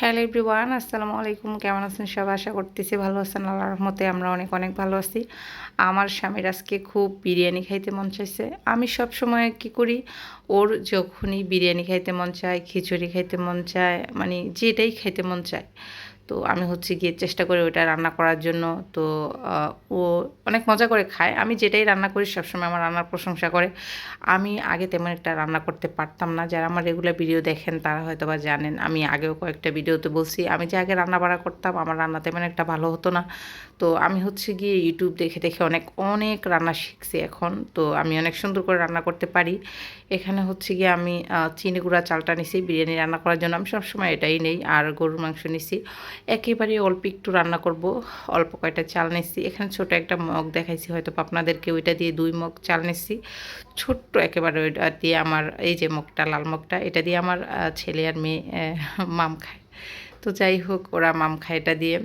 Hello everyone, আসসালামু আলাইকুম। কেমন আছেন সবাই? আশা করতেছি ভালো আছেন। আল্লাহর রহমতে আমরা অনেক অনেক ভালো আছি। আমার স্বামীর আজকে খুব বিরিয়ানি খাইতে মন চাইছে। আমি সবসময় কী করি, ওর যখনই বিরিয়ানি খাইতে মন চায়, খিচুড়ি খাইতে মন চায়, মানে যেটাই খাইতে মন চায়, তো আমি হচ্ছে গিয়ে চেষ্টা করি ওটা রান্না করার জন্য। তো ও অনেক মজা করে খায়। আমি যেটাই রান্না করি সবসময় আমার রান্নার প্রশংসা করে। আমি আগে তেমন একটা রান্না করতে পারতাম না। যারা আমার রেগুলার ভিডিও দেখেন তারা হয়তোবা জানেন। আমি আগেও কয়েকটা ভিডিওতে বলছি, আমি যে আগে রান্না-বাড়া করতাম, আমার রান্না তেমন একটা ভালো হতো না। তো আমি হচ্ছে গিয়ে YouTube দেখে, দেখে অনেক, অনেক রান্না শিখছি এখন। তো আমি অনেক সুন্দর করে রান্না করতে পারি। এখানে হচ্ছে গিয়ে আমি চিনি গুঁড়া চালটা নিছি বিরিয়ানি রান্না করার জন্য। আমি সবসময় এটাই নেই। আর গরুর মাংস নিছি। একেবারে অল্প একটু রান্না করব। অল্প কয়টা চাল নিচ্ছি। এখানে ছোট একটা মগ দেখাইছি হয়তোবা আপনাদেরকে। ওইটা দিয়ে ২ মগ চাল নিচ্ছি। ছোট্ট একেবারে ওইটা দিয়ে আমার এই যে মগটা, লাল মগটা, এটা দিয়ে আমার ছেলে আর মেয়ে মাম খায়। তো যাই হোক, ওরা মাম খায় এটা দিয়ে।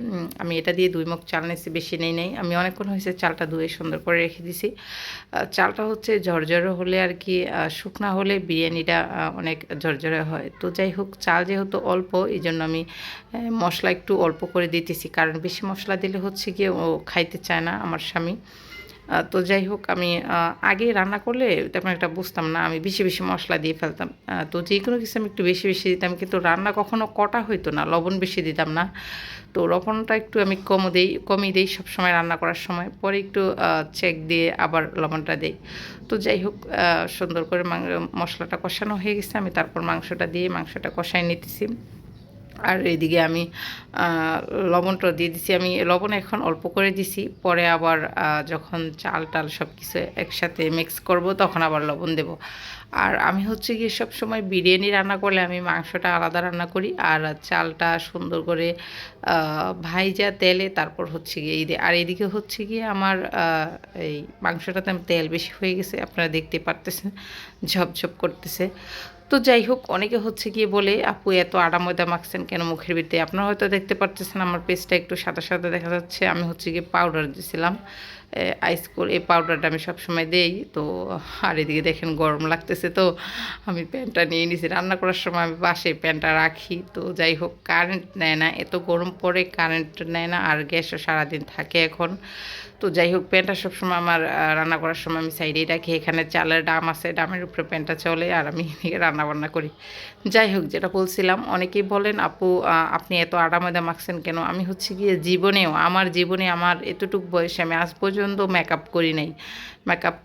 আমি এটা দিয়ে ২ মগ চাল নিচ্ছি, বেশি নেই নাই। আমি অনেকক্ষণ হয়েছে চালটা ধুয়ে সুন্দর করে রেখে দিছি। চালটা হচ্ছে ঝরঝরে হলে আর কি, শুকনা হলে বিরিয়ানিটা অনেক ঝরঝরে হয়। তো যাই হোক, চাল যেহেতু অল্প, এই জন্য আমি মশলা একটু অল্প করে দিতেছি। কারণ বেশি মশলা দিলে হচ্ছে গিয়ে ও খাইতে চায় না আমার স্বামী। তো যাই হোক, আমি আগে রান্না করলে তেমন একটা বুঝতাম না। আমি বেশি, বেশি মশলা দিয়ে ফেলতাম। তো যেকোনো কিছু আমি একটু বেশি, বেশি দিতাম। কিন্তু রান্না কখনো কটা হইতো না। লবণ বেশি দিতাম না। তো লবণটা একটু আমি কমই দেই সবসময় রান্না করার সময়। পরে একটু চেক দিয়ে আবার লবণটা দেই। তো যাই হোক, সুন্দর করে মশলাটা কষানো হয়ে গেছে। আমি তারপর মাংসটা দিয়ে মাংসটা কষায় নিতেছি। আর এদিকে আমি আ লবণটা দিয়ে দিছি। আমি লবণ এখন অল্প করে দিছি। পরে আবার যখন চাল-টাল সব কিছু একসাথে মিক্স করব তখন আবার লবণ দেব। আর আমি হচ্ছে গিয়ে সবসময় বিরিয়ানি রান্না করলে আমি মাংসটা আলাদা রান্না করি। আর চালটা সুন্দর করে আ ভাইজা তেলে তারপর হচ্ছে গিয়ে আর এদিকে হচ্ছে গিয়ে আমার এই মাংসটাতে তেল বেশি হয়ে গেছে। আপনারা দেখতেই পারতেছেন ঝপঝপ করতেছে। তো যাই হোক, অনেকে হচ্ছে গিয়ে বলে, "আপু এত আটা ময়দা মাখছেন কেন মুখের ভিতরে?" আপনারা হয়তো দেখতে পারতেছেন আমার পেজটা একটু সাদা, সাদা দেখা যাচ্ছে। আমি হচ্ছে গিয়ে পাউডার দিছিলাম। আইসকোর এই পাউডারটা আমি সবসময় দেই। তো আর এদিকে দেখেন গরম লাগতেছে, তো আমি প্যানটা নিয়ে নিছি। রান্না করার সময় আমি পাশেই প্যানটা রাখি। তো যাই হোক, কারেন্ট নেয় না। এত গরম পড়ে কারেন্ট নেয় না। আর গ্যাসও সারাদিন থাকে এখন। তো যাই হোক, প্যানটা সবসময় আমার রান্না করার সময় আমি সাইডেই রাখি। এখানে চালের ডাম আছে, ডামের উপরে প্যানটা চলে আর আমি এদিকে রান্নাবান্না করি। যাই হোক, যেটা বলছিলাম, অনেকেই বলেন, "আপু আপনি এত আটা ময়দা মাখছেন কেন?" আমি হচ্ছে গিয়ে আমার জীবনে আমার এতটুক বয়সে আমি আজ পর্যন্ত মেকআপ করি নাই। মেকআপ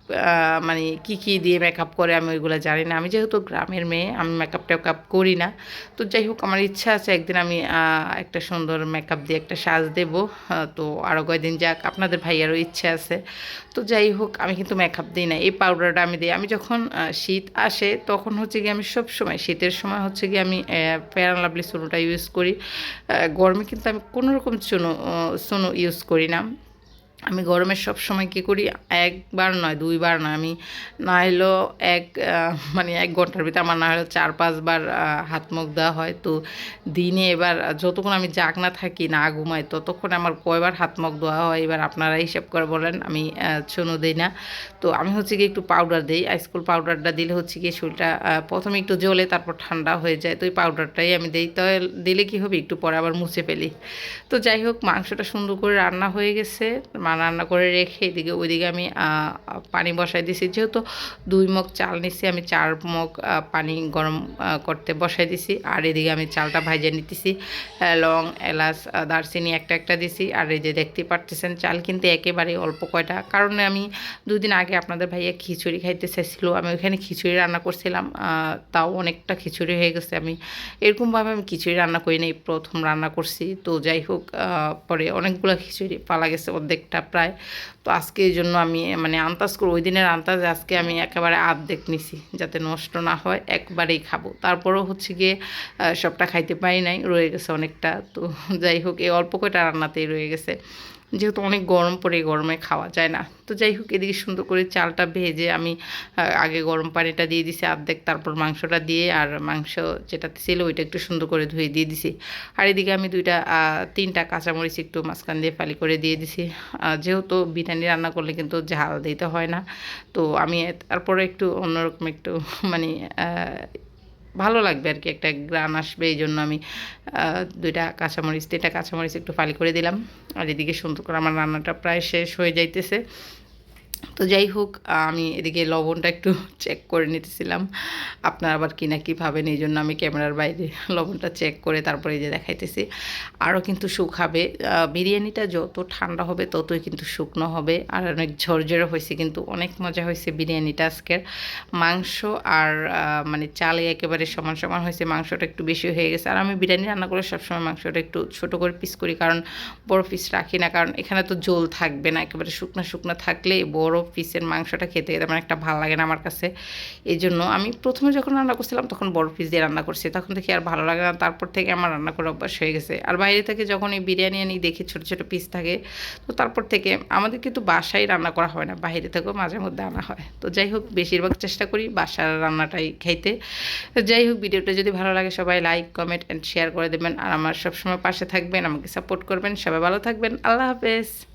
মানে কী, কী দিয়ে মেকআপ করে আমি ওইগুলা জানি না। আমি যেহেতু গ্রামের মেয়ে, আমি মেকআপ-টেকআপ করি না। তো যাই হোক, আমার ইচ্ছা আছে একদিন আমি একটা সুন্দর মেকআপ দিয়ে একটা সাজ দেবো। তো আরও কয়দিন যাক, আপনাদের ভাইয়ারও ইচ্ছে আছে। তো যাই হোক, আমি কিন্তু মেকআপ দিই না। এই পাউডারটা আমি দিই। আমি যখন শীত আসে তখন হচ্ছে গিয়ে আমি সবসময় শীতের সময় হচ্ছে গিয়ে আমি ফেয়ার অ্যান্ড লাভলি চুনোটা ইউজ করি। গরমে কিন্তু আমি কোনোরকম চুনো ইউজ করি না। আমি গরমে সবসময় কী করি, ১ বার নয়, ২ বার নয়, আমি না হলেও মানে ১ ঘন্টার ভিতরে আমার না হলেও ৪-৫ বার হাত-মুখ ধোয়া হয়। তো দিনে এবার যতক্ষণ আমি জাগনা থাকি, না ঘুমাই, ততক্ষণ আমার কয়বার হাত-মুখ ধোয়া হয় এবার আপনারা হিসাব করে বলেন। আমি চুনো দেই না। তো আমি হচ্ছে গিয়ে একটু পাউডার দেই। আইসকোল পাউডারটা দিলে হচ্ছে গিয়ে শরীরটা ১ম এ একটু জ্বলে, তারপর ঠান্ডা হয়ে যায়। তো এই পাউডারটাই আমি দেই। দিলে কী হবে, একটু পরে আবার মুছে ফেলি। তো যাই হোক, মাংসটা সুন্দর করে রান্না হয়ে গেছে। রান্না করে রেখে ওইদিকে আমি পানি বসাই দিছি। যেহেতু ২ মগ চাল নিছি, আমি ৪ মগ পানি গরম করতে বসাই দিছি। আর এদিকে আমি চালটা ভাইজা নিতেছি। লং, এলাচ, দারচিনি একটা, একটা দিছি। আর এই যে দেখতেই পারতেছেন, চাল কিন্তু একেবারেই অল্প কয়টা। কারণ আমি ২ দিন আগে আপনাদের ভাইয়া খিচুড়ি খাইতে চাইছিল। আমি ওইখানে খিচুড়ি রান্না করছিলাম। তাও অনেকটা খিচুড়ি হয়ে গেছে। আমি এরকমভাবে আমি খিচুড়ি রান্না করি নাই, ১ম রান্না করছি। তো যাই হোক, পরে অনেকগুলো খিচুড়ি পালা গেছে, অর্ধেকটা প্রায়। তো আজকে এই জন্য আমি মানে আন্দাজ করে, ওই দিনের আন্দাজে আজকে আমি একেবারে আর্ধেক নিছি, যাতে নষ্ট না হয়, একবারেই খাবো। তারপরেও হচ্ছে গিয়ে সবটা খাইতে পারি নাই, রয়ে গেছে অনেকটা। তো যাই হোক, এই অল্প কয়টা রান্নাতেই রয়ে গেছে। যেহেতু অনেক গরম পড়ে, গরমে খাওয়া যায় না। তো যাই হোক, এদিকে সুন্দর করে চালটা ভেজে আমি আগে গরম পানিটা দিয়ে দিছি অর্ধেক, তারপর মাংসটা দিয়ে, আর মাংস যেটাতে ছিল ওইটা একটু সুন্দর করে ধুয়ে দিয়ে দিছি। আর এদিকে আমি ৩টা কাঁচামরিচ একটু মাঝখান দিয়ে ফালি করে দিয়ে দিছি। যেহেতু বিরিয়ানি রান্না করলে কিন্তু ঝাল দিতে হয় না। তো আমি তারপরে একটু অন্যরকম একটু মানে ভালো লাগবে আর কি, একটা গ্রান আসবে। এই জন্য আমি 2টা কাঁচামরিচ 3টা কাঁচামরিচ একটু ফালি করে দিলাম। আর এদিকে সুন্দর করে আমার রান্নাটা প্রায় শেষ হয়ে যাইতেছে। তো যাই হোক, আমি এদিকে লবণটা একটু চেক করে নিতেছিলাম। আপনারা আবার কি না কি ভাবেন, এই জন্য আমি ক্যামেরার বাইরে লবণটা চেক করে তারপরে এই যে দেখাইতেছি। আরও কিন্তু শুকাবে, বিরিয়ানিটা যত ঠান্ডা হবে ততই কিন্তু শুকনো হবে। আর অনেক ঝরঝরে হয়েছে, কিন্তু অনেক মজা হয়েছে বিরিয়ানিটা আজকের। মাংস আর মানে চালে একেবারে সমান সমান হয়েছে, মাংসটা একটু বেশি হয়ে গেছে। আর আমি বিরিয়ানি রান্না করে সবসময় মাংসটা একটু ছোটো করে পিস করি, কারণ বড় পিস রাখি না, কারণ এখানে তো ঝোল থাকবে না। একেবারে শুকনো শুকনো থাকলে বড় পিসের মাংসটা খেতে তেমন একটা ভালো লাগে না আমার কাছে। এই জন্য আমি প্রথমে যখন রান্না করছিলাম তখন বড় পিস দিয়ে রান্না করছি, তখন থেকে আর ভালো লাগে না। তারপর থেকে আমার রান্না করা অভ্যাস হয়ে গেছে। আর বাইরে থেকে যখন এই বিরিয়ানি আনি দেখি ছোটো ছোটো পিস থাকে, তো তারপর থেকে আমাদের কিন্তু বাসায় রান্না করা হয় না, বাইরে থেকেও মাঝে মধ্যে আনা হয়। তো যাই হোক, বেশিরভাগ চেষ্টা করি বাসার রান্নাটাই খাইতে। তো যাই হোক, ভিডিওটা যদি ভালো লাগে সবাই লাইক কমেন্ট অ্যান্ড শেয়ার করে দেবেন। আর আমার সবসময় পাশে থাকবেন, আমাকে সাপোর্ট করবেন। সবাই ভালো থাকবেন। আল্লাহ হাফেজ।